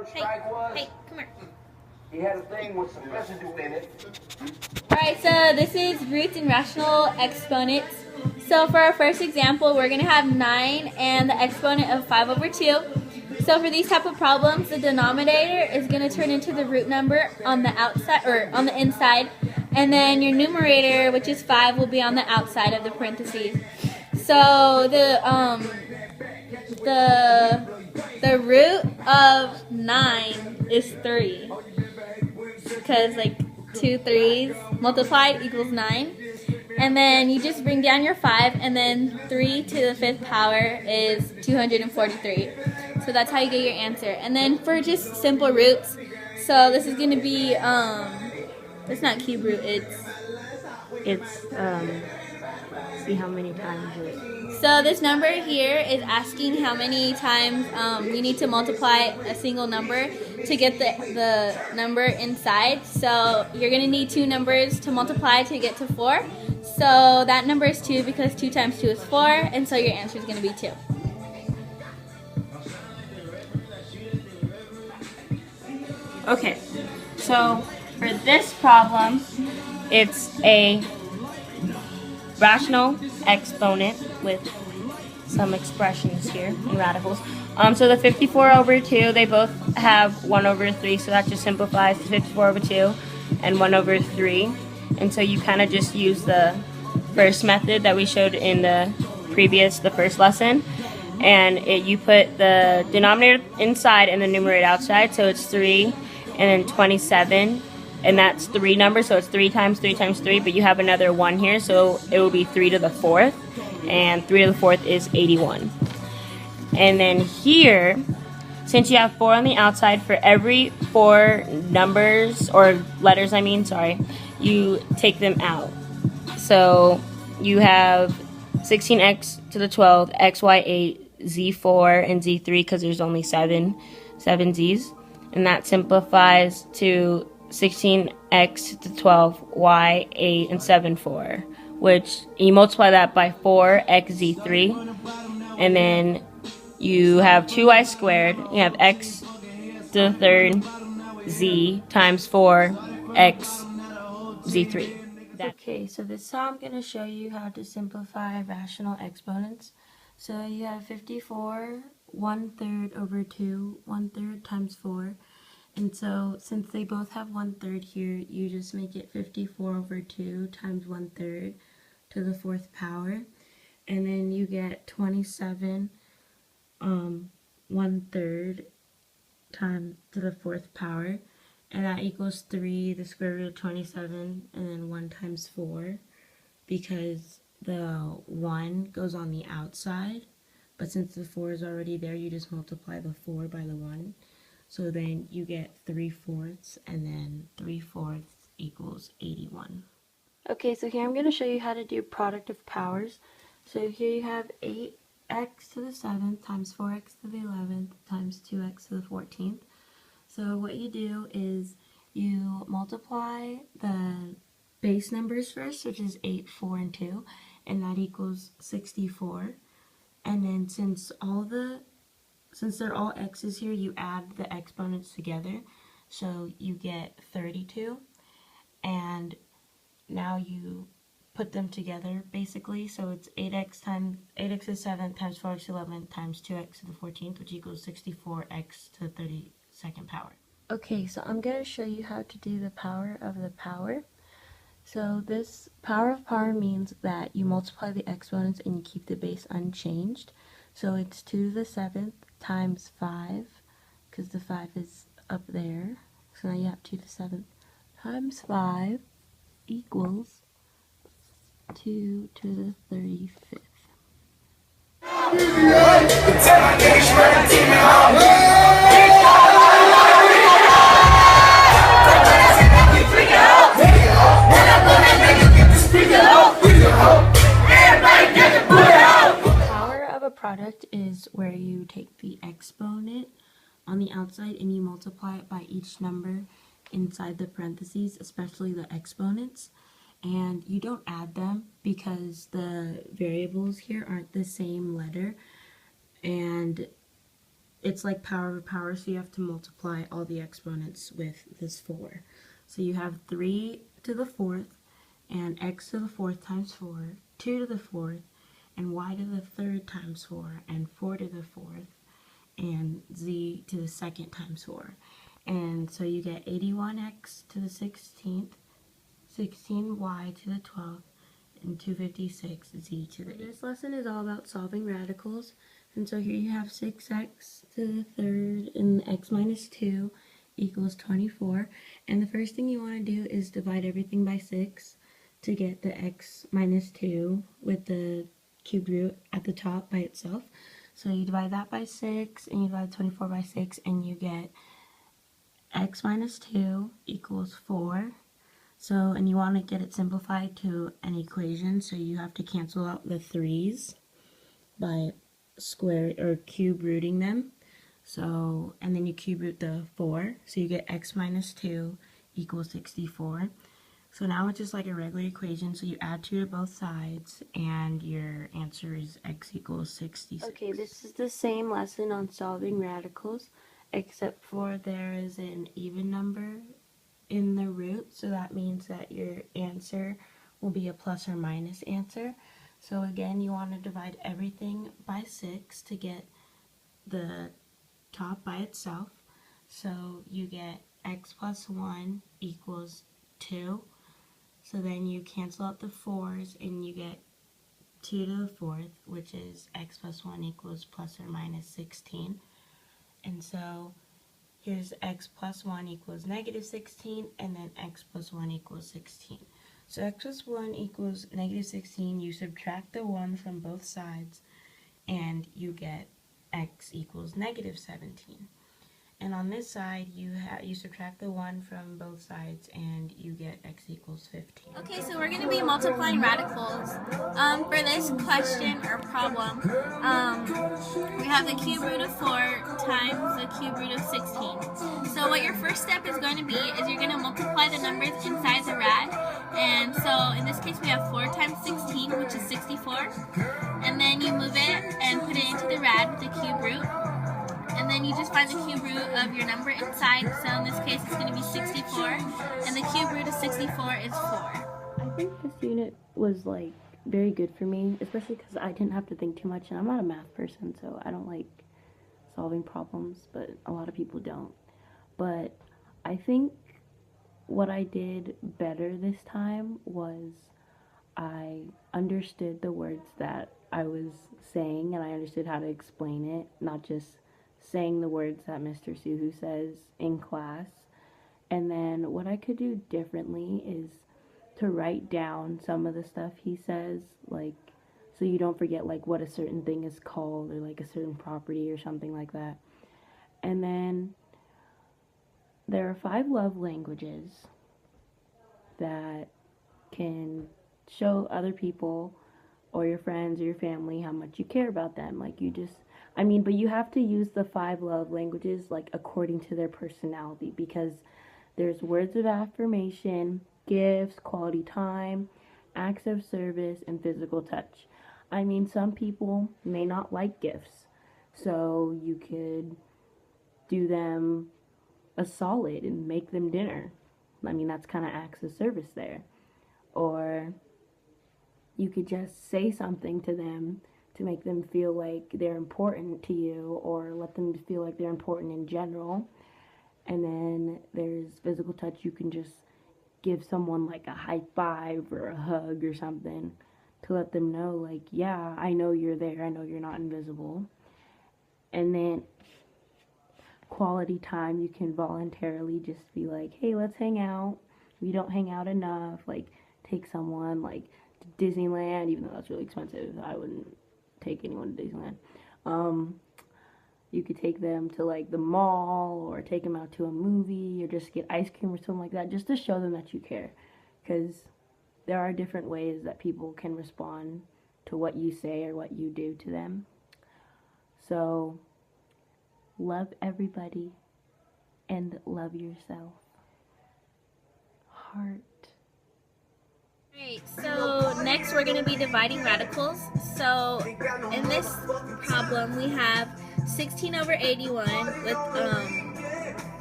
first strike was? Hey, come here. He had a thing with some residue in it. Alright, so this is roots and rational exponents. So for our first example, we're going to have 9 and the exponent of 5 over 2. So for these type of problems, the denominator is going to turn into the root number on the outside or on the inside, and then your numerator, which is 5, will be on the outside of the parentheses. So the root of 9 is 3, because like 2 3s multiplied equals 9. And then you just bring down your 5, and then 3 to the 5th power is 243. So that's how you get your answer. And then for just simple roots, so this is going to be, it's not cube root, It's see how many times it. so this number here is asking how many times you need to multiply a single number to get the number inside. So you're going to need 2 numbers to multiply to get to 4. So that number is 2 because 2 times 2 is 4, and so your answer is going to be 2. Okay, so for this problem, it's a rational exponent with some expressions here in radicals. So the 54 over 2, they both have 1 over 3, so that just simplifies to 54 over 2 and 1 over 3. And so you kind of just use the first method that we showed in the first lesson. And you put the denominator inside and the numerator outside, so it's 3 and then 27. And that's 3 numbers, so it's 3 times 3 times 3, but you have another 1 here, so it will be 3 to the 4th, and 3 to the 4th is 81. And then here, since you have 4 on the outside, for every 4 numbers, or letters I mean, sorry, you take them out. So you have 16x to the 12th, xy8, z4, and z3, because there's only 7 z's, and that simplifies to 16x to the 12th, y, 8, and 7, 4, which you multiply that by 4x z3, and then you have 2y squared, you have x to the 3rd z times 4x z3. Okay, so this time I'm going to show you how to simplify rational exponents. So you have 54, 1/3 over 2, 1/3 times 4. And so since they both have 1/3 here, you just make it 54 over 2 times 1/3 to the 4th power. And then you get 27 1/3 times to the 4th power. And that equals 3, the square root of 27, and then 1 times 4, because the 1 goes on the outside, but since the 4 is already there, you just multiply the 4 by the 1. So then you get 3/4, and then 3/4 equals 81. Okay, so here I'm going to show you how to do product of powers. So here you have 8x to the 7th times 4x to the 11th times 2x to the 14th. So what you do is you multiply the base numbers first, which is 8, 4, and 2, and that equals 64. And then since they're all x's here, you add the exponents together, so you get 32. And now you put them together basically, so it's 8x to the 7th times 4x to the 11th times 2x to the 14th, which equals 64x to the 32nd power. Okay, so I'm going to show you how to do the power of the power. So this power of power means that you multiply the exponents and you keep the base unchanged. So it's 2 to the 7th times 5, because the 5 is up there. So now you have 2 to the 7th times 5 equals 2 to the 35th. Product is where you take the exponent on the outside and you multiply it by each number inside the parentheses, especially the exponents, and you don't add them because the variables here aren't the same letter, and it's like power over power, so you have to multiply all the exponents with this 4. So you have 3 to the 4th, and x to the 4th times 4, 2 to the 4th, and y to the 3rd times 4, and 4 to the 4th, and z to the 2nd times 4. And so you get 81x to the 16th, 16y to the 12th, and 256z to the 8th. This lesson is all about solving radicals. And so here you have 6x to the 3rd and x minus 2 equals 24. And the first thing you want to do is divide everything by 6 to get the x minus 2 with the cube root at the top by itself. So you divide that by 6 and you divide 24 by 6 and you get x minus 2 equals 4. So, and you want to get it simplified to an equation, so you have to cancel out the 3's by square or cube rooting them. So, and then you cube root the 4, so you get x minus 2 equals 64. So now it's just like a regular equation, so you add 2 to both sides, and your answer is x equals 66. Okay, this is the same lesson on solving radicals, except for there is an even number in the root, so that means that your answer will be a plus or minus answer. So again, you want to divide everything by 6 to get the top by itself. So you get x plus 1 equals 2. So then you cancel out the 4's and you get 2 to the 4th, which is x plus 1 equals plus or minus 16. And so here's x plus 1 equals negative 16, and then x plus 1 equals 16. So x plus 1 equals negative 16, you subtract the 1 from both sides, and you get x equals negative 17. And on this side, you subtract the 1 from both sides, and you get x equals 15. Okay, so we're going to be multiplying radicals. For this question or problem, we have the cube root of 4 times the cube root of 16. So what your first step is going to be is you're going to multiply the numbers inside the rad. And so in this case, we have 4 times 16, which is 64. And then you move it and put it into the rad with the cube root. And then you just find the cube root of your number inside. So in this case, it's going to be 64. And the cube root of 64 is 4. I think this unit was like very good for me, especially because I didn't have to think too much. And I'm not a math person, so I don't like solving problems, but a lot of people don't. But I think what I did better this time was I understood the words that I was saying, and I understood how to explain it, not just saying the words that Mr. Suhu says in class. And then what I could do differently is to write down some of the stuff he says, like, so you don't forget like what a certain thing is called or like a certain property or something like that. And then there are 5 love languages that can show other people or your friends or your family how much you care about them. Like but you have to use the 5 love languages like according to their personality, because there's words of affirmation, gifts, quality time, acts of service, and physical touch. I mean, some people may not like gifts, so you could do them a solid and make them dinner. I mean, that's kind of acts of service there. Or you could just say something to them to make them feel like they're important to you, or let them feel like they're important in general. And then there's physical touch. You can just give someone like a high five or a hug or something to let them know, like, yeah, I know you're there. I know you're not invisible. And then quality time, you can voluntarily just be like, hey, let's hang out. We don't hang out enough. Like, take someone like to Disneyland, even though that's really expensive. I wouldn't take anyone to Disneyland. You could take them to like the mall, or take them out to a movie, or just get ice cream or something like that, just to show them that you care. Because there are different ways that people can respond to what you say or what you do to them. So love everybody and love yourself. Heart. Alright, so next we're going to be dividing radicals. So in this problem we have 16 over 81 with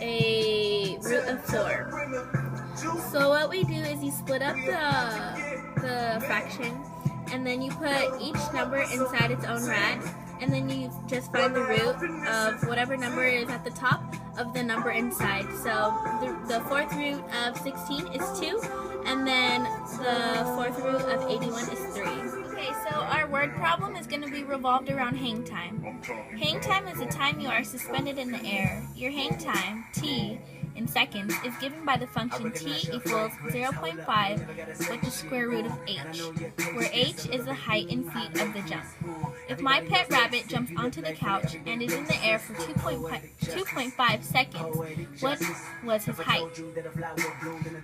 a root of 4. So what we do is you split up the fraction, and then you put each number inside its own rad, and then you just find the root of whatever number is at the top of the number inside. So the fourth root of 16 is 2, and then the fourth root of 81 is 3. Okay, so our word problem is going to be revolved around hang time. Hang time is the time you are suspended in the air. Your hang time, t, in seconds, is given by the function t equals 0.5 with the square root of h, where h is the height in feet of the jump. If my pet rabbit jumps onto the couch and is in the air for 2.5 seconds, what was his height?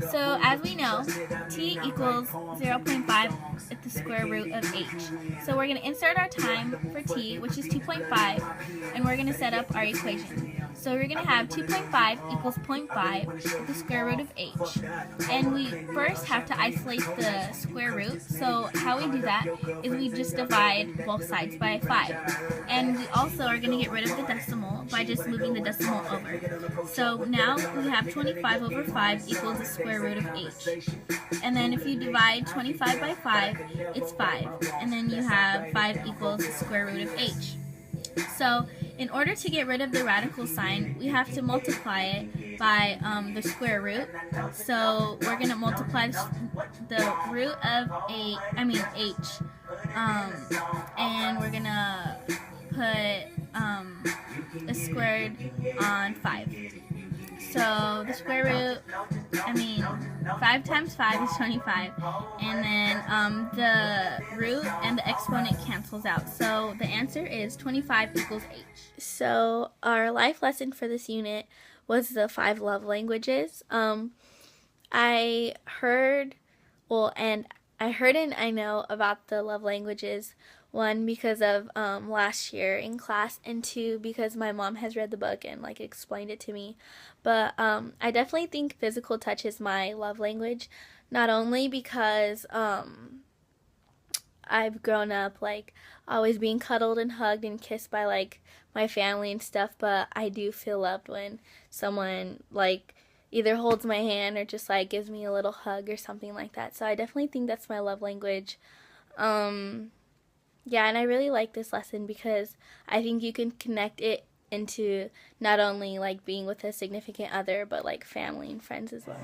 So as we know, t equals 0.5 with the square root of h. So we're going to insert our time for t, which is 2.5, and we're going to set up our equation. So we're going to have 2.5 equals 0.5 with the square root of h. And we first have to isolate the square root. So how we do that is we just divide both sides by 5. And we also are going to get rid of the decimal by just moving the decimal over. So now we have 25 over 5 equals the square root of h. And then if you divide 25 by 5, it's 5. And then you have 5 equals the square root of h. So in order to get rid of the radical sign, we have to multiply it by the square root. So we're going to multiply the root of h, and we're going to put a squared on 5. So the square root, 5 times 5 is 25, and then the root and the exponent cancels out. So the answer is 25 equals h. So our life lesson for this unit was the 5 love languages. I heard and I know about the love languages. 1, because of last year in class, and 2, because my mom has read the book and explained it to me. But I definitely think physical touch is my love language, not only because I've grown up always being cuddled and hugged and kissed by my family and stuff, but I do feel loved when someone either holds my hand or just gives me a little hug or something like that. So I definitely think that's my love language. Yeah, and I really like this lesson because I think you can connect it into not only being with a significant other, but family and friends as well.